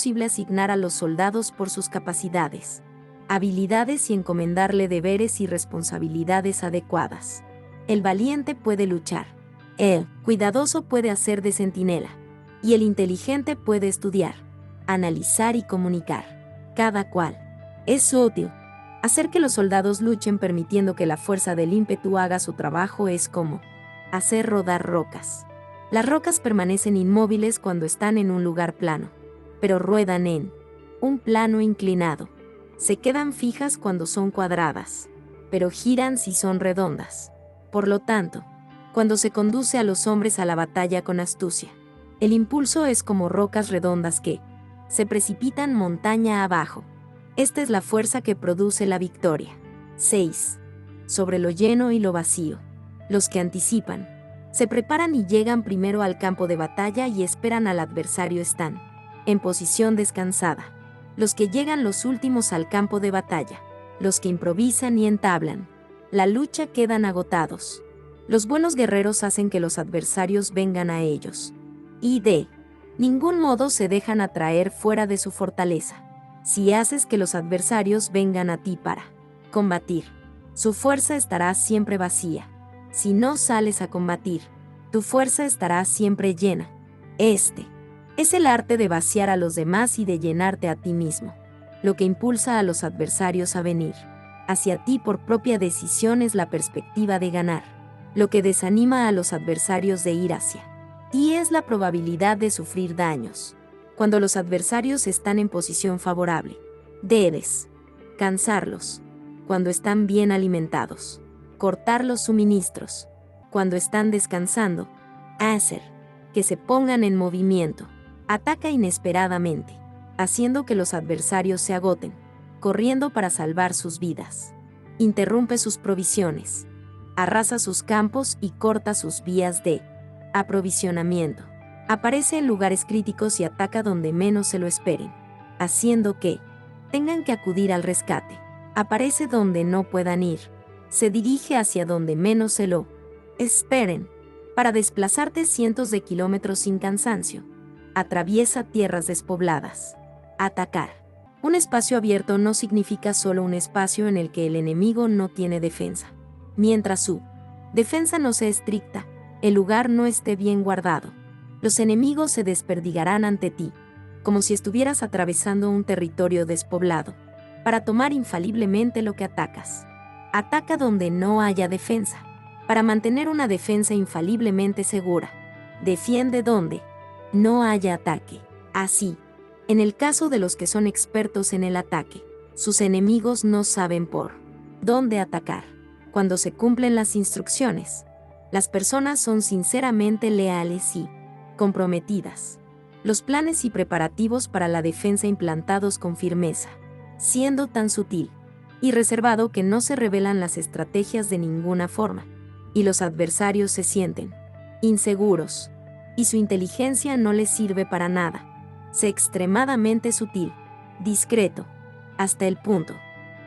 posible asignar a los soldados por sus capacidades, habilidades y encomendarle deberes y responsabilidades adecuadas. El valiente puede luchar. El cuidadoso puede hacer de centinela. Y el inteligente puede estudiar, analizar y comunicar. Cada cual. Es útil. Hacer que los soldados luchen permitiendo que la fuerza del ímpetu haga su trabajo es como hacer rodar rocas. Las rocas permanecen inmóviles cuando están en un lugar plano, pero ruedan en un plano inclinado. Se quedan fijas cuando son cuadradas, pero giran si son redondas. Por lo tanto, cuando se conduce a los hombres a la batalla con astucia, el impulso es como rocas redondas que se precipitan montaña abajo. Esta es la fuerza que produce la victoria. 6. Sobre lo lleno y lo vacío. Los que anticipan, se preparan y llegan primero al campo de batalla y esperan al adversario están en posición descansada. Los que llegan los últimos al campo de batalla, los que improvisan y entablan la lucha quedan agotados. Los buenos guerreros hacen que los adversarios vengan a ellos. Y de ningún modo se dejan atraer fuera de su fortaleza. Si haces que los adversarios vengan a ti para combatir, su fuerza estará siempre vacía. Si no sales a combatir, tu fuerza estará siempre llena. Este es el arte de vaciar a los demás y de llenarte a ti mismo. Lo que impulsa a los adversarios a venir hacia ti por propia decisión es la perspectiva de ganar. Lo que desanima a los adversarios de ir hacia ti es la probabilidad de sufrir daños. Cuando los adversarios están en posición favorable, debes cansarlos. Cuando están bien alimentados, cortar los suministros. Cuando están descansando, hacer que se pongan en movimiento. Ataca inesperadamente, haciendo que los adversarios se agoten, corriendo para salvar sus vidas. Interrumpe sus provisiones, arrasa sus campos y corta sus vías de aprovisionamiento. Aparece en lugares críticos y ataca donde menos se lo esperen, haciendo que tengan que acudir al rescate. Aparece donde no puedan ir. Se dirige hacia donde menos se lo esperen, para desplazarte cientos de kilómetros sin cansancio. Atraviesa tierras despobladas. Atacar. Un espacio abierto no significa solo un espacio en el que el enemigo no tiene defensa. Mientras su defensa no sea estricta, el lugar no esté bien guardado, los enemigos se desperdigarán ante ti, como si estuvieras atravesando un territorio despoblado, para tomar infaliblemente lo que atacas. Ataca donde no haya defensa, para mantener una defensa infaliblemente segura. Defiende donde no haya ataque. Así, en el caso de los que son expertos en el ataque, sus enemigos no saben por dónde atacar. Cuando se cumplen las instrucciones, las personas son sinceramente leales y comprometidas. Los planes y preparativos para la defensa implantados con firmeza, siendo tan sutil y reservado que no se revelan las estrategias de ninguna forma, y los adversarios se sienten inseguros, y su inteligencia no les sirve para nada. Sé extremadamente sutil, discreto, hasta el punto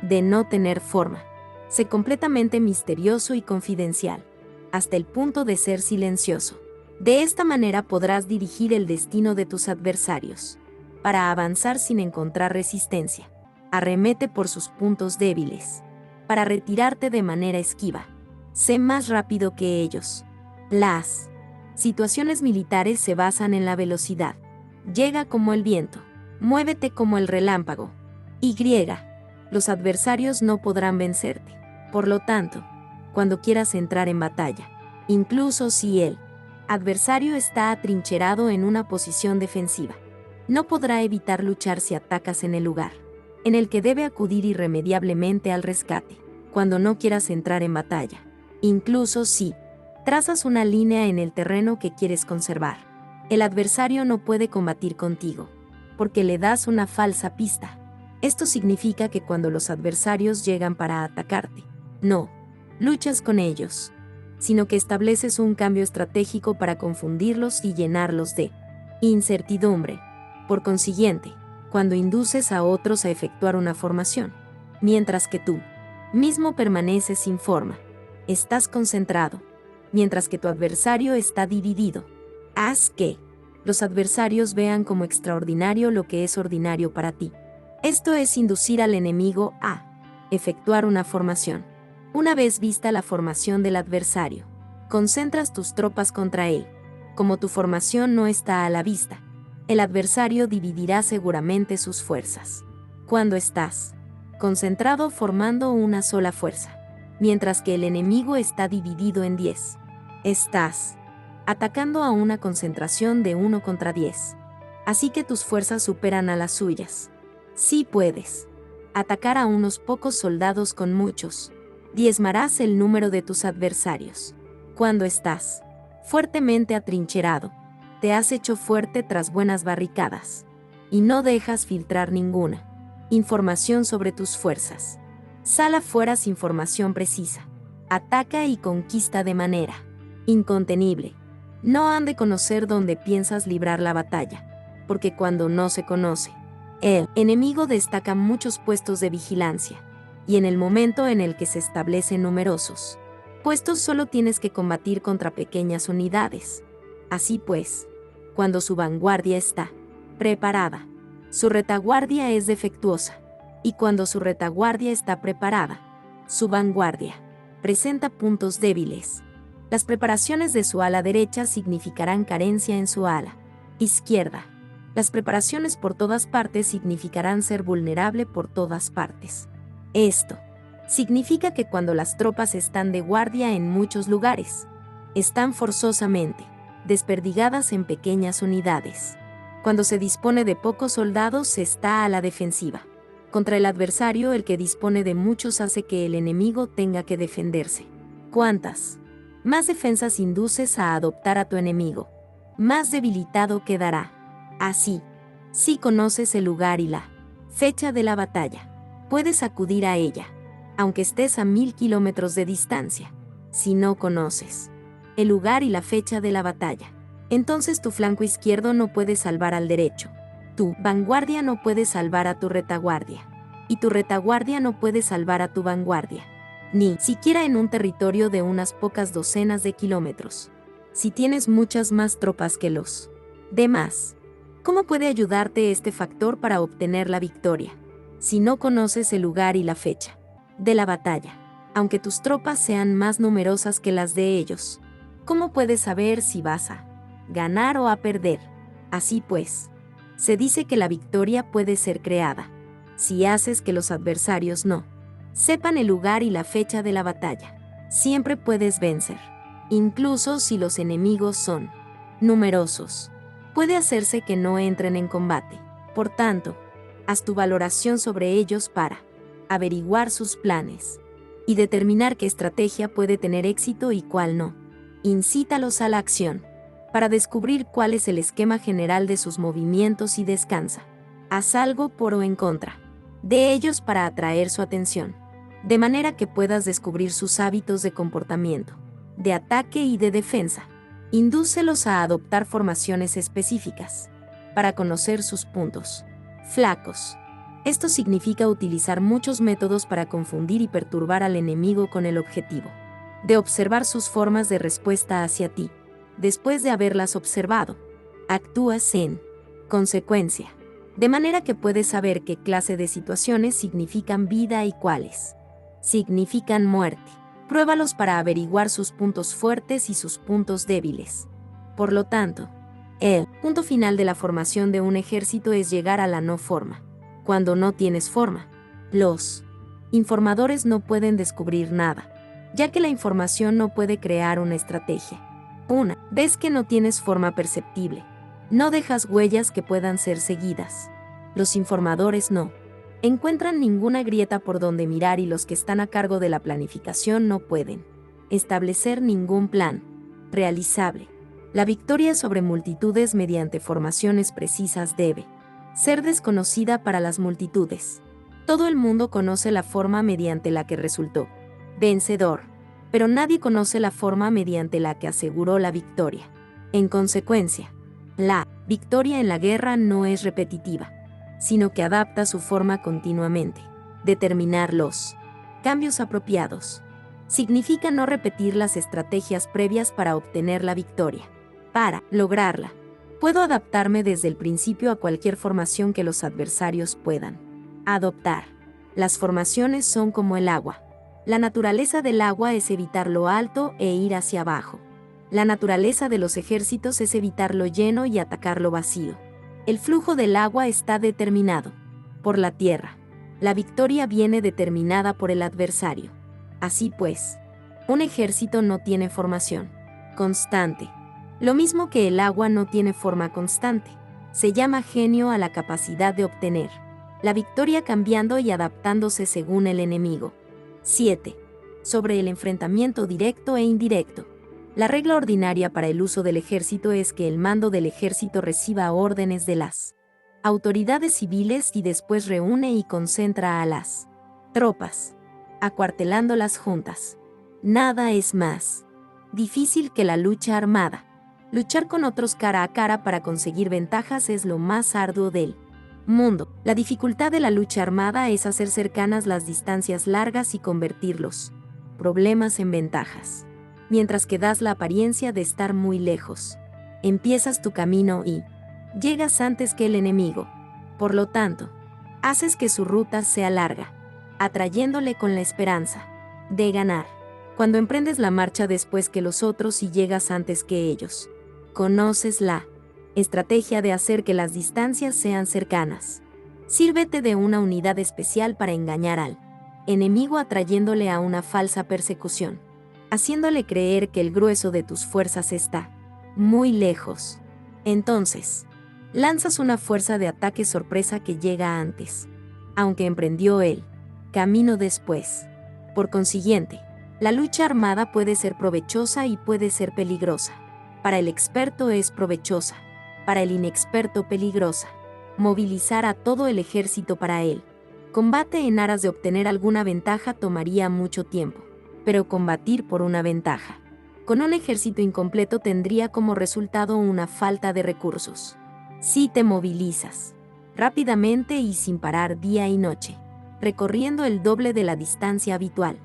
de no tener forma. Sé completamente misterioso y confidencial, hasta el punto de ser silencioso. De esta manera podrás dirigir el destino de tus adversarios, para avanzar sin encontrar resistencia. Arremete por sus puntos débiles, para retirarte de manera esquiva. Sé más rápido que ellos. Las situaciones militares se basan en la velocidad. Llega como el viento, muévete como el relámpago. Y los adversarios no podrán vencerte. Por lo tanto, cuando quieras entrar en batalla, incluso si el adversario está atrincherado en una posición defensiva, no podrá evitar luchar si atacas en el lugar en el que debe acudir irremediablemente al rescate. Cuando no quieras entrar en batalla, incluso si trazas una línea en el terreno que quieres conservar, el adversario no puede combatir contigo, porque le das una falsa pista. Esto significa que cuando los adversarios llegan para atacarte, no luchas con ellos, sino que estableces un cambio estratégico para confundirlos y llenarlos de incertidumbre. Por consiguiente, cuando induces a otros a efectuar una formación, mientras que tú mismo permaneces sin forma, estás concentrado, mientras que tu adversario está dividido. Haz que los adversarios vean como extraordinario lo que es ordinario para ti. Esto es inducir al enemigo a efectuar una formación. Una vez vista la formación del adversario, concentras tus tropas contra él. Como tu formación no está a la vista, el adversario dividirá seguramente sus fuerzas. Cuando estás concentrado formando una sola fuerza, mientras que el enemigo está dividido en 10, estás atacando a una concentración de 1 contra 10. Así que tus fuerzas superan a las suyas. Sí puedes atacar a unos pocos soldados con muchos. Diezmarás el número de tus adversarios. Cuando estás fuertemente atrincherado, te has hecho fuerte tras buenas barricadas, y no dejas filtrar ninguna información sobre tus fuerzas. Sal afuera sin información precisa. Ataca y conquista de manera incontenible. No han de conocer dónde piensas librar la batalla, porque cuando no se conoce, el enemigo destaca muchos puestos de vigilancia, y en el momento en el que se establecen numerosos puestos solo tienes que combatir contra pequeñas unidades. Así pues, cuando su vanguardia está preparada, su retaguardia es defectuosa, y cuando su retaguardia está preparada, su vanguardia presenta puntos débiles. Las preparaciones de su ala derecha significarán carencia en su ala izquierda. Las preparaciones por todas partes significarán ser vulnerable por todas partes. Esto significa que cuando las tropas están de guardia en muchos lugares, están forzosamente desperdigadas en pequeñas unidades. Cuando se dispone de pocos soldados, se está a la defensiva. Contra el adversario, el que dispone de muchos hace que el enemigo tenga que defenderse. ¿Cuántas más defensas induces a adoptar a tu enemigo, más debilitado quedará? Así, si conoces el lugar y la fecha de la batalla, puedes acudir a ella, aunque estés a 1000 kilómetros de distancia. Si no conoces el lugar y la fecha de la batalla, entonces tu flanco izquierdo no puede salvar al derecho, tu vanguardia no puede salvar a tu retaguardia, y tu retaguardia no puede salvar a tu vanguardia, ni siquiera en un territorio de unas pocas docenas de kilómetros. Si tienes muchas más tropas que los demás, ¿cómo puede ayudarte este factor para obtener la victoria? Si no conoces el lugar y la fecha de la batalla, aunque tus tropas sean más numerosas que las de ellos, ¿cómo puedes saber si vas a ganar o a perder? Así pues, se dice que la victoria puede ser creada si haces que los adversarios no sepan el lugar y la fecha de la batalla. Siempre puedes vencer, incluso si los enemigos son numerosos. Puede hacerse que no entren en combate. Por tanto, haz tu valoración sobre ellos para averiguar sus planes y determinar qué estrategia puede tener éxito y cuál no. Incítalos a la acción para descubrir cuál es el esquema general de sus movimientos y descansa. Haz algo por o en contra de ellos para atraer su atención, de manera que puedas descubrir sus hábitos de comportamiento, de ataque y de defensa. Indúcelos a adoptar formaciones específicas para conocer sus puntos flacos. Esto significa utilizar muchos métodos para confundir y perturbar al enemigo con el objetivo de observar sus formas de respuesta hacia ti. Después de haberlas observado, actúas en consecuencia, de manera que puedes saber qué clase de situaciones significan vida y cuáles significan muerte. Pruébalos para averiguar sus puntos fuertes y sus puntos débiles. Por lo tanto, el punto final de la formación de un ejército es llegar a la no forma. Cuando no tienes forma, los informadores no pueden descubrir nada, ya que la información no puede crear una estrategia. Una vez que no tienes forma perceptible, no dejas huellas que puedan ser seguidas. Los informadores no encuentran ninguna grieta por donde mirar y los que están a cargo de la planificación no pueden establecer ningún plan realizable. La victoria sobre multitudes mediante formaciones precisas debe ser desconocida para las multitudes. Todo el mundo conoce la forma mediante la que resultó vencedor, pero nadie conoce la forma mediante la que aseguró la victoria. En consecuencia, la victoria en la guerra no es repetitiva, sino que adapta su forma continuamente. Determinar los cambios apropiados significa no repetir las estrategias previas para obtener la victoria. Para lograrla, Puedo adaptarme desde el principio a cualquier formación que los adversarios puedan adoptar. Las formaciones son como el agua. La naturaleza del agua es evitar lo alto e ir hacia abajo. La naturaleza de los ejércitos es evitar lo lleno y atacar lo vacío. El flujo del agua está determinado por la tierra. La victoria viene determinada por el adversario. Así pues, un ejército no tiene formación constante. Lo mismo que el agua no tiene forma constante. Se llama genio a la capacidad de obtener la victoria cambiando y adaptándose según el enemigo. 7. Sobre el enfrentamiento directo e indirecto. La regla ordinaria para el uso del ejército es que el mando del ejército reciba órdenes de las autoridades civiles y después reúne y concentra a las tropas, acuartelándolas juntas. Nada es más difícil que la lucha armada. Luchar con otros cara a cara para conseguir ventajas es lo más arduo del mundo. La dificultad de la lucha armada es hacer cercanas las distancias largas y convertir los problemas en ventajas. Mientras que das la apariencia de estar muy lejos. Empiezas tu camino y llegas antes que el enemigo. Por lo tanto, haces que su ruta sea larga, atrayéndole con la esperanza de ganar. Cuando emprendes la marcha después que los otros y llegas antes que ellos, conoces la estrategia de hacer que las distancias sean cercanas. Sírvete de una unidad especial para engañar al enemigo atrayéndole a una falsa persecución, haciéndole creer que el grueso de tus fuerzas está muy lejos. Entonces, lanzas una fuerza de ataque sorpresa que llega antes, aunque emprendió el camino después. Por consiguiente, la lucha armada puede ser provechosa y puede ser peligrosa. Para el experto es provechosa, para el inexperto peligrosa. Movilizar a todo el ejército para él. Combate en aras de obtener alguna ventaja tomaría mucho tiempo, pero combatir por una ventaja con un ejército incompleto tendría como resultado una falta de recursos. Si te movilizas rápidamente y sin parar día y noche, recorriendo el doble de la distancia habitual,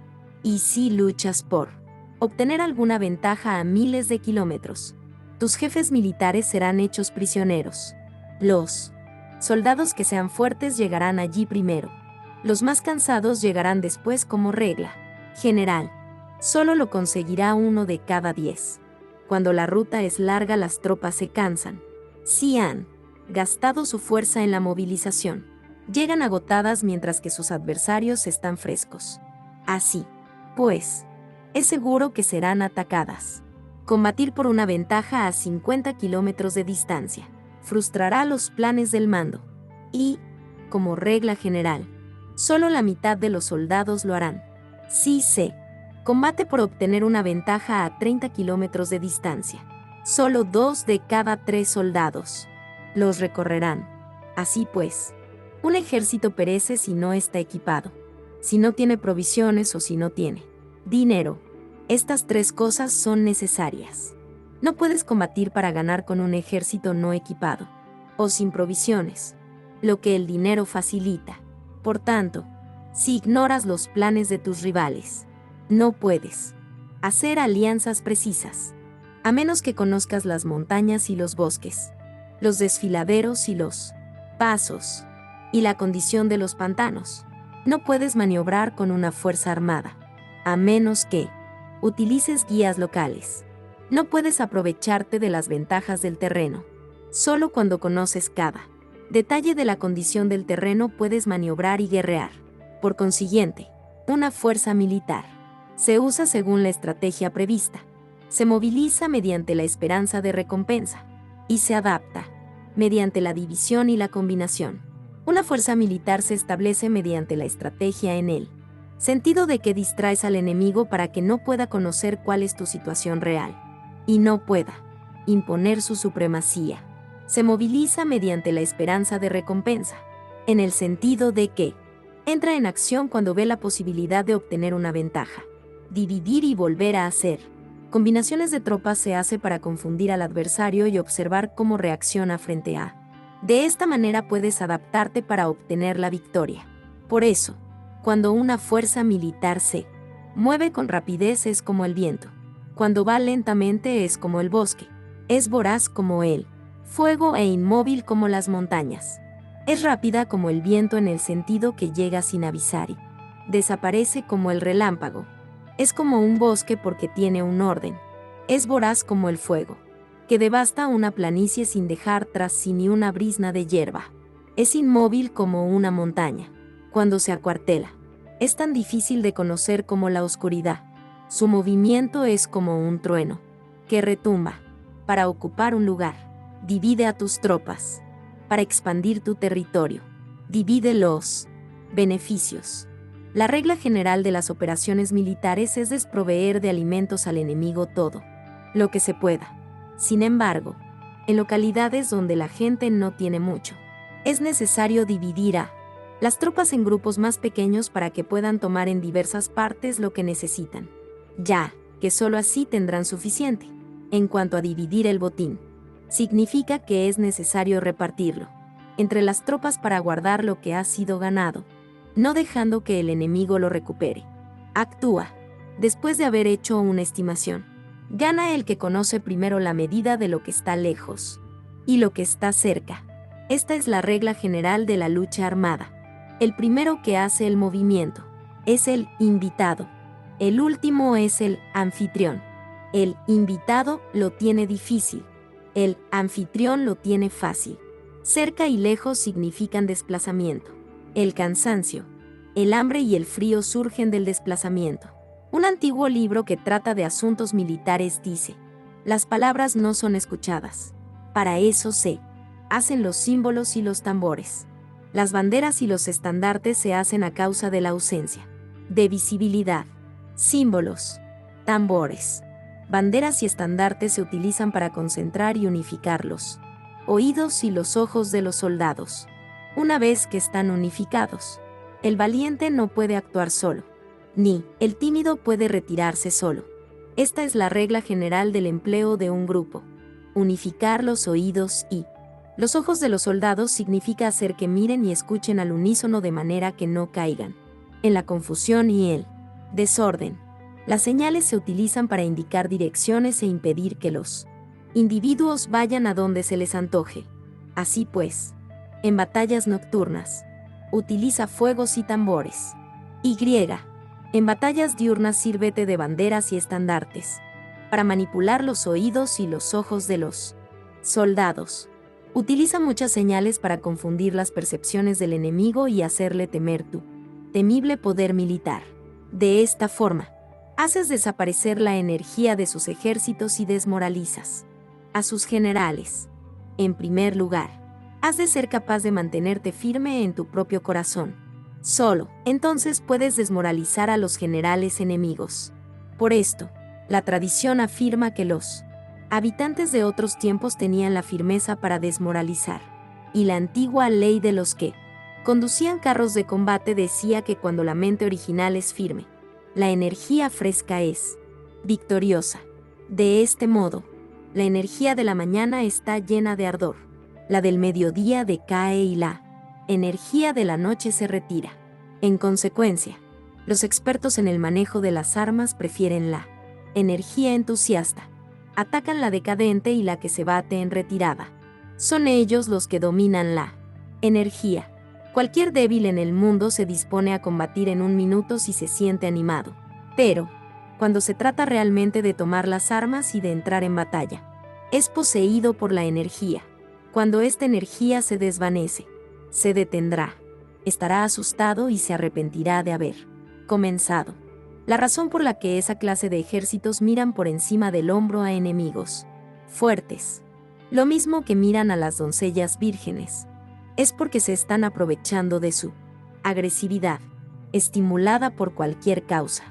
y si luchas por obtener alguna ventaja a miles de kilómetros, tus jefes militares serán hechos prisioneros. Los soldados que sean fuertes llegarán allí primero. Los más cansados llegarán después como regla general. Solo lo conseguirá 1 de cada 10. Cuando la ruta es larga, las tropas se cansan. Si han gastado su fuerza en la movilización, llegan agotadas mientras que sus adversarios están frescos. Así, pues, es seguro que serán atacadas. Combatir por una ventaja a 50 kilómetros de distancia frustrará los planes del mando. Y, como regla general, solo la mitad de los soldados lo harán. Si se combate por obtener una ventaja a 30 kilómetros de distancia, solo 2 de cada 3 soldados los recorrerán. Así pues, un ejército perece si no está equipado, si no tiene provisiones o si no tiene dinero. Estas 3 cosas son necesarias. No puedes combatir para ganar con un ejército no equipado o sin provisiones, lo que el dinero facilita. Por tanto, si ignoras los planes de tus rivales, no puedes hacer alianzas precisas, a menos que conozcas las montañas y los bosques, los desfiladeros y los pasos, y la condición de los pantanos. No puedes maniobrar con una fuerza armada, a menos que utilices guías locales. No puedes aprovecharte de las ventajas del terreno. Solo cuando conoces cada detalle de la condición del terreno puedes maniobrar y guerrear. Por consiguiente, una fuerza militar se usa según la estrategia prevista, se moviliza mediante la esperanza de recompensa, y se adapta mediante la división y la combinación. Una fuerza militar se establece mediante la estrategia en el sentido de que distraes al enemigo para que no pueda conocer cuál es tu situación real, y no pueda imponer su supremacía. Se moviliza mediante la esperanza de recompensa, en el sentido de que entra en acción cuando ve la posibilidad de obtener una ventaja. Dividir y volver a hacer combinaciones de tropas se hace para confundir al adversario y observar cómo reacciona frente a. De esta manera puedes adaptarte para obtener la victoria. Por eso, cuando una fuerza militar se mueve con rapidez es como el viento. Cuando va lentamente es como el bosque. Es voraz como el fuego e inmóvil como las montañas. Es rápida como el viento en el sentido que llega sin avisar y desaparece como el relámpago. Es como un bosque porque tiene un orden. Es voraz como el fuego, que devasta una planicie sin dejar tras sí ni una brizna de hierba. Es inmóvil como una montaña. Cuando se acuartela, es tan difícil de conocer como la oscuridad. Su movimiento es como un trueno, que retumba, para ocupar un lugar. Divide a tus tropas, para expandir tu territorio. Divide los beneficios. La regla general de las operaciones militares es desproveer de alimentos al enemigo todo lo que se pueda. Sin embargo, en localidades donde la gente no tiene mucho, es necesario dividir a las tropas en grupos más pequeños para que puedan tomar en diversas partes lo que necesitan, ya que solo así tendrán suficiente. En cuanto a dividir el botín, significa que es necesario repartirlo entre las tropas para guardar lo que ha sido ganado, no dejando que el enemigo lo recupere. Actúa después de haber hecho una estimación. Gana el que conoce primero la medida de lo que está lejos y lo que está cerca. Esta es la regla general de la lucha armada. El primero que hace el movimiento es el invitado. El último es el anfitrión. El invitado lo tiene difícil. El anfitrión lo tiene fácil. Cerca y lejos significan desplazamiento. El cansancio, el hambre y el frío surgen del desplazamiento. Un antiguo libro que trata de asuntos militares dice: las palabras no son escuchadas. Para eso se hacen los símbolos y los tambores. Las banderas y los estandartes se hacen a causa de la ausencia de visibilidad. Símbolos, tambores, banderas y estandartes se utilizan para concentrar y unificar los oídos y los ojos de los soldados. Una vez que están unificados, el valiente no puede actuar solo, ni el tímido puede retirarse solo. Esta es la regla general del empleo de un grupo. Unificar los oídos y los ojos de los soldados significa hacer que miren y escuchen al unísono de manera que no caigan en la confusión y el desorden. Las señales se utilizan para indicar direcciones e impedir que los individuos vayan a donde se les antoje. Así pues, en batallas nocturnas, utiliza fuegos y tambores. Y. En batallas diurnas sírvete de banderas y estandartes, para manipular los oídos y los ojos de los soldados. Utiliza muchas señales para confundir las percepciones del enemigo y hacerle temer tu temible poder militar. De esta forma, haces desaparecer la energía de sus ejércitos y desmoralizas a sus generales. En primer lugar, has de ser capaz de mantenerte firme en tu propio corazón. Solo entonces puedes desmoralizar a los generales enemigos. Por esto, la tradición afirma que los habitantes de otros tiempos tenían la firmeza para desmoralizar, y la antigua ley de los que conducían carros de combate decía que cuando la mente original es firme, la energía fresca es victoriosa. De este modo, la energía de la mañana está llena de ardor, la del mediodía decae y la energía de la noche se retira. En consecuencia, los expertos en el manejo de las armas prefieren la energía entusiasta, atacan la decadente y la que se bate en retirada. Son ellos los que dominan la energía. Cualquier débil en el mundo se dispone a combatir en un minuto si se siente animado. Pero, cuando se trata realmente de tomar las armas y de entrar en batalla, es poseído por la energía. Cuando esta energía se desvanece, se detendrá, estará asustado y se arrepentirá de haber comenzado. La razón por la que esa clase de ejércitos miran por encima del hombro a enemigos fuertes, lo mismo que miran a las doncellas vírgenes, es porque se están aprovechando de su agresividad, estimulada por cualquier causa.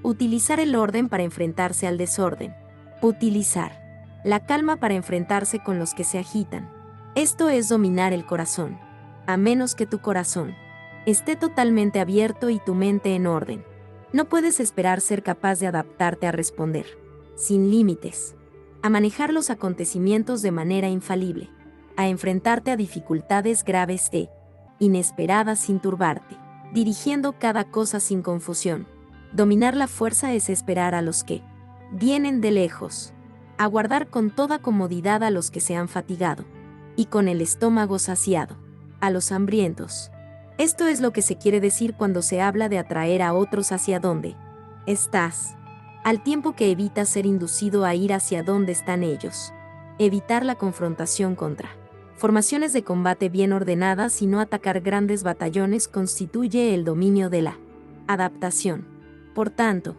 Utilizar el orden para enfrentarse al desorden. Utilizar la calma para enfrentarse con los que se agitan. Esto es dominar el corazón. A menos que tu corazón esté totalmente abierto y tu mente en orden, no puedes esperar ser capaz de adaptarte a responder, sin límites, a manejar los acontecimientos de manera infalible, a enfrentarte a dificultades graves e inesperadas sin turbarte, dirigiendo cada cosa sin confusión. Dominar la fuerza es esperar a los que vienen de lejos, aguardar con toda comodidad a los que se han fatigado, y con el estómago saciado. A los hambrientos. Esto es lo que se quiere decir cuando se habla de atraer a otros hacia donde estás, al tiempo que evitas ser inducido a ir hacia donde están ellos. Evitar la confrontación contra formaciones de combate bien ordenadas y no atacar grandes batallones constituye el dominio de la adaptación. Por tanto,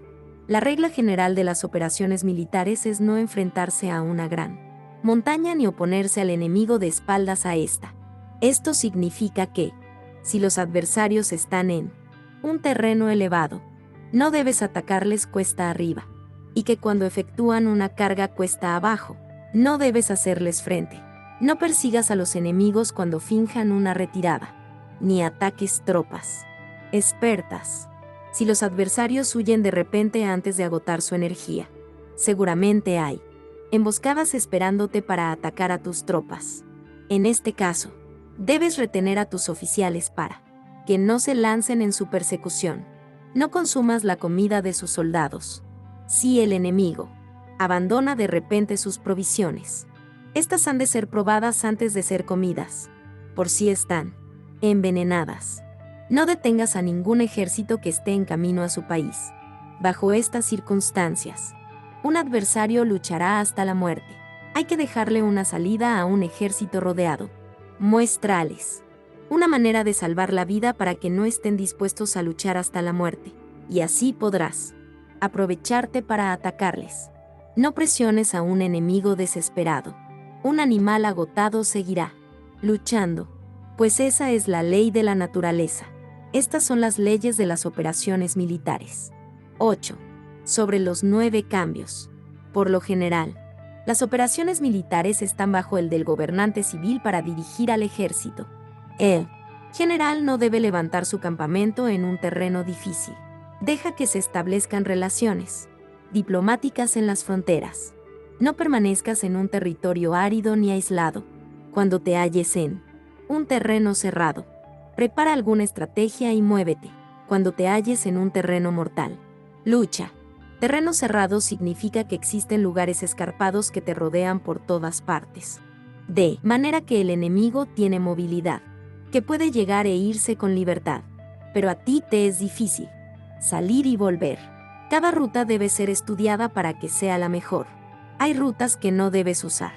la regla general de las operaciones militares es no enfrentarse a una gran montaña ni oponerse al enemigo de espaldas a esta. Esto significa que, si los adversarios están en un terreno elevado, no debes atacarles cuesta arriba, y que cuando efectúan una carga cuesta abajo, no debes hacerles frente. No persigas a los enemigos cuando finjan una retirada, ni ataques tropas expertas. Si los adversarios huyen de repente antes de agotar su energía, seguramente hay emboscadas esperándote para atacar a tus tropas. En este caso, debes retener a tus oficiales para que no se lancen en su persecución. No consumas la comida de sus soldados. Si el enemigo abandona de repente sus provisiones, estas han de ser probadas antes de ser comidas, por si están envenenadas. No detengas a ningún ejército que esté en camino a su país. Bajo estas circunstancias, un adversario luchará hasta la muerte. Hay que dejarle una salida a un ejército rodeado. Muéstrales una manera de salvar la vida para que no estén dispuestos a luchar hasta la muerte, y así podrás aprovecharte para atacarles. No presiones a un enemigo desesperado. Un animal agotado seguirá luchando, pues esa es la ley de la naturaleza. Estas son las leyes de las operaciones militares. 8. Sobre los 9 cambios. Por lo general, las operaciones militares están bajo el del gobernante civil para dirigir al ejército. El general no debe levantar su campamento en un terreno difícil. Deja que se establezcan relaciones diplomáticas en las fronteras. No permanezcas en un territorio árido ni aislado. Cuando te halles en un terreno cerrado, prepara alguna estrategia y muévete. Cuando te halles en un terreno mortal, lucha. Terreno cerrado significa que existen lugares escarpados que te rodean por todas partes, de manera que el enemigo tiene movilidad, que puede llegar e irse con libertad, pero a ti te es difícil salir y volver. Cada ruta debe ser estudiada para que sea la mejor. Hay rutas que no debes usar,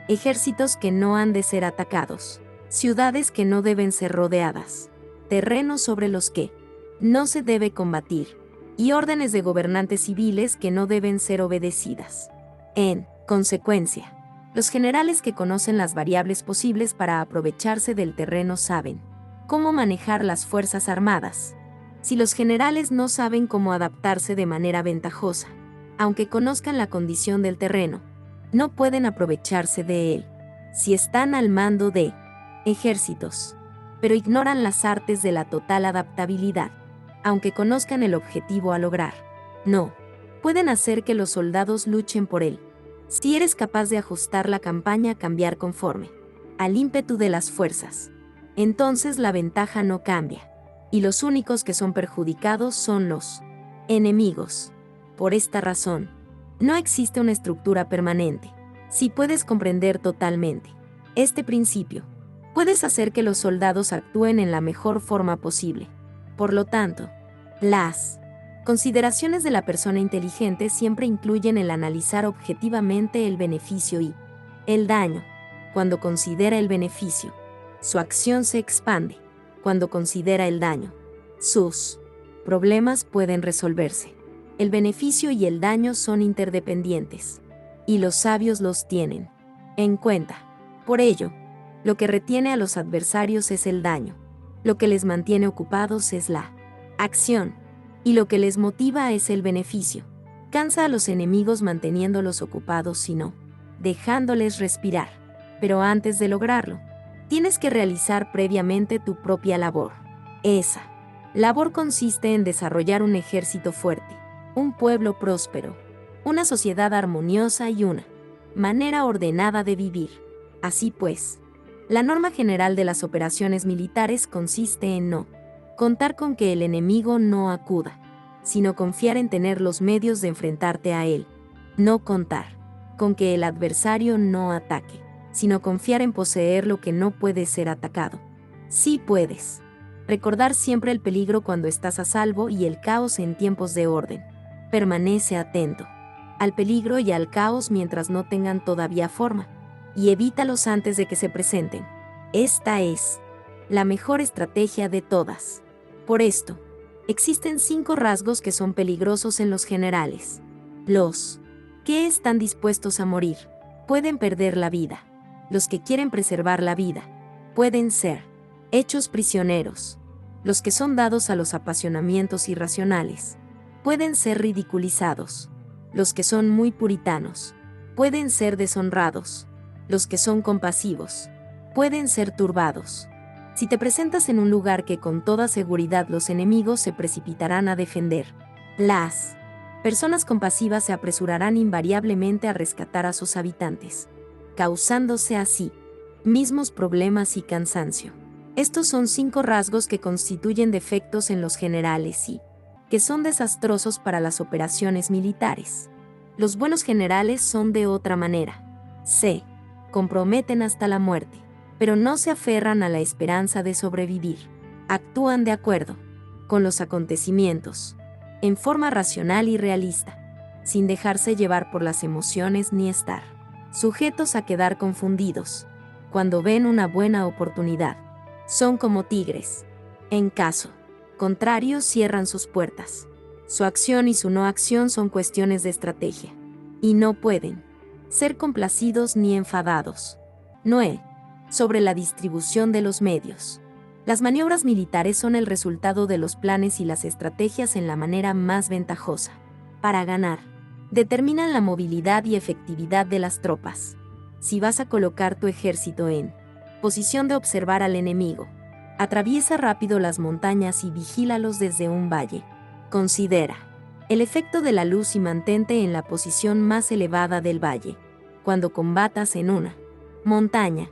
ejércitos que no han de ser atacados, ciudades que no deben ser rodeadas, terrenos sobre los que no se debe combatir, y órdenes de gobernantes civiles que no deben ser obedecidas. En consecuencia, los generales que conocen las variables posibles para aprovecharse del terreno saben cómo manejar las fuerzas armadas. Si los generales no saben cómo adaptarse de manera ventajosa, aunque conozcan la condición del terreno, no pueden aprovecharse de él. Si están al mando de ejércitos, pero ignoran las artes de la total adaptabilidad, aunque conozcan el objetivo a lograr, no pueden hacer que los soldados luchen por él. Si eres capaz de ajustar la campaña a cambiar conforme al ímpetu de las fuerzas, entonces la ventaja no cambia, y los únicos que son perjudicados son los enemigos. Por esta razón, no existe una estructura permanente. Si puedes comprender totalmente este principio, puedes hacer que los soldados actúen en la mejor forma posible. Por lo tanto, las consideraciones de la persona inteligente siempre incluyen el analizar objetivamente el beneficio y el daño. Cuando considera el beneficio, su acción se expande. Cuando considera el daño, sus problemas pueden resolverse. El beneficio y el daño son interdependientes, y los sabios los tienen en cuenta. Por ello, lo que retiene a los adversarios es el daño, lo que les mantiene ocupados es la acción, y lo que les motiva es el beneficio. Cansa a los enemigos manteniéndolos ocupados, sino dejándoles respirar. Pero antes de lograrlo, tienes que realizar previamente tu propia labor. Esa labor consiste en desarrollar un ejército fuerte, un pueblo próspero, una sociedad armoniosa y una manera ordenada de vivir. Así pues, la norma general de las operaciones militares consiste en no contar con que el enemigo no acuda, sino confiar en tener los medios de enfrentarte a él. No contar con que el adversario no ataque, sino confiar en poseer lo que no puede ser atacado. Sí puedes. Recordar siempre el peligro cuando estás a salvo y el caos en tiempos de orden. Permanece atento al peligro y al caos mientras no tengan todavía forma, y evítalos antes de que se presenten. Esta es la mejor estrategia de todas. Por esto, existen 5 rasgos que son peligrosos en los generales. Los que están dispuestos a morir pueden perder la vida. Los que quieren preservar la vida pueden ser hechos prisioneros. Los que son dados a los apasionamientos irracionales pueden ser ridiculizados. Los que son muy puritanos pueden ser deshonrados. Los que son compasivos pueden ser turbados. Si te presentas en un lugar que con toda seguridad los enemigos se precipitarán a defender, las personas compasivas se apresurarán invariablemente a rescatar a sus habitantes, causándose así mismos problemas y cansancio. Estos son 5 rasgos que constituyen defectos en los generales y que son desastrosos para las operaciones militares. Los buenos generales son de otra manera. Se comprometen hasta la muerte, pero no se aferran a la esperanza de sobrevivir. Actúan de acuerdo con los acontecimientos, en forma racional y realista, sin dejarse llevar por las emociones ni estar sujetos a quedar confundidos cuando ven una buena oportunidad. Son como tigres. En caso contrario, cierran sus puertas. Su acción y su no acción son cuestiones de estrategia, y no pueden ser complacidos ni enfadados. Noé. Sobre la distribución de los medios. Las maniobras militares son el resultado de los planes y las estrategias en la manera más ventajosa para ganar. Determinan la movilidad y efectividad de las tropas. Si vas a colocar tu ejército en posición de observar al enemigo, atraviesa rápido las montañas y vigílalos desde un valle. Considera el efecto de la luz y mantente en la posición más elevada del valle. Cuando combatas en una montaña,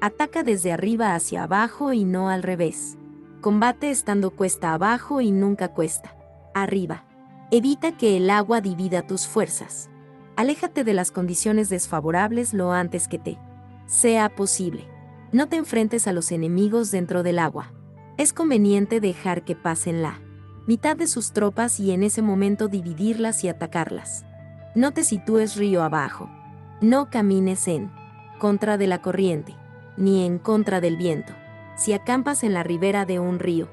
ataca desde arriba hacia abajo y no al revés. Combate estando cuesta abajo y nunca cuesta arriba. Evita que el agua divida tus fuerzas. Aléjate de las condiciones desfavorables lo antes que te sea posible. No te enfrentes a los enemigos dentro del agua. Es conveniente dejar que pasen la mitad de sus tropas y en ese momento dividirlas y atacarlas. No te sitúes río abajo. No camines en contra de la corriente, ni en contra del viento. Si acampas en la ribera de un río,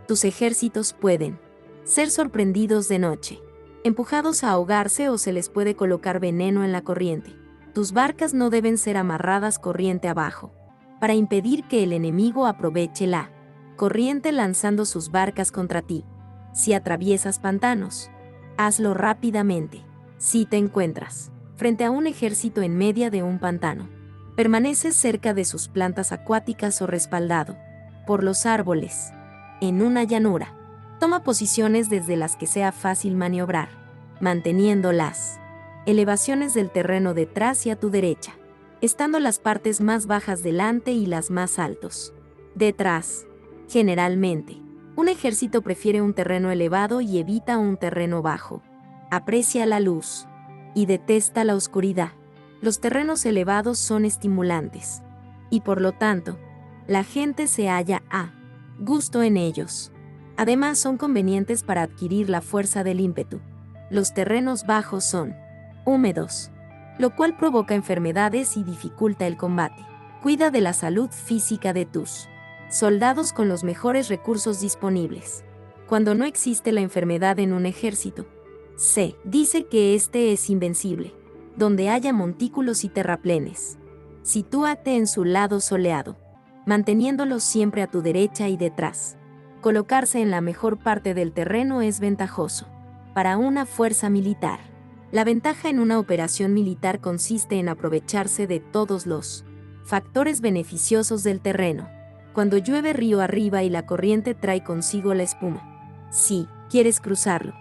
tus ejércitos pueden ser sorprendidos de noche, empujados a ahogarse o se les puede colocar veneno en la corriente. Tus barcas no deben ser amarradas corriente abajo, para impedir que el enemigo aproveche la corriente lanzando sus barcas contra ti. Si atraviesas pantanos, hazlo rápidamente. Si te encuentras frente a un ejército en medio de un pantano, permaneces cerca de sus plantas acuáticas o respaldado por los árboles. En una llanura, toma posiciones desde las que sea fácil maniobrar, manteniendo las elevaciones del terreno detrás y a tu derecha, estando las partes más bajas delante y las más altos detrás. Generalmente, un ejército prefiere un terreno elevado y evita un terreno bajo. Aprecia la luz y detesta la oscuridad. Los terrenos elevados son estimulantes, y por lo tanto, la gente se halla a gusto en ellos. Además, son convenientes para adquirir la fuerza del ímpetu. Los terrenos bajos son húmedos, lo cual provoca enfermedades y dificulta el combate. Cuida de la salud física de tus soldados con los mejores recursos disponibles. Cuando no existe la enfermedad en un ejército, se dice que este es invencible. Donde haya montículos y terraplenes, sitúate en su lado soleado, manteniéndolos siempre a tu derecha y detrás. Colocarse en la mejor parte del terreno es ventajoso para una fuerza militar. La ventaja en una operación militar consiste en aprovecharse de todos los factores beneficiosos del terreno. Cuando llueve río arriba y la corriente trae consigo la espuma. Si quieres cruzarlo,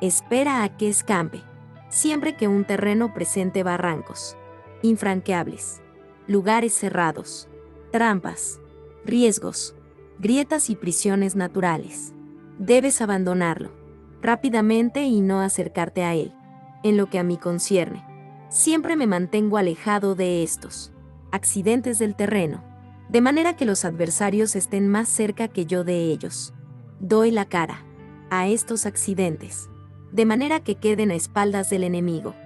espera a que escampe. Siempre que un terreno presente barrancos infranqueables, lugares cerrados, trampas, riesgos, grietas y prisiones naturales, debes abandonarlo rápidamente y no acercarte a él. En lo que a mí concierne, siempre me mantengo alejado de estos Accidentes del terreno. De manera que los adversarios estén más cerca que yo de ellos. Doy la cara a estos accidentes, de manera que queden a espaldas del enemigo.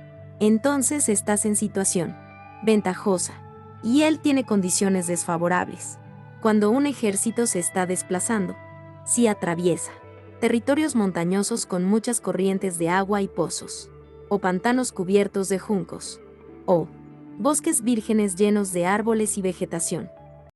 Entonces estás en situación ventajosa, y él tiene condiciones desfavorables. Cuando un ejército se está desplazando, si atraviesa territorios montañosos con muchas corrientes de agua y pozos, o pantanos cubiertos de juncos, o bosques vírgenes llenos de árboles y vegetación,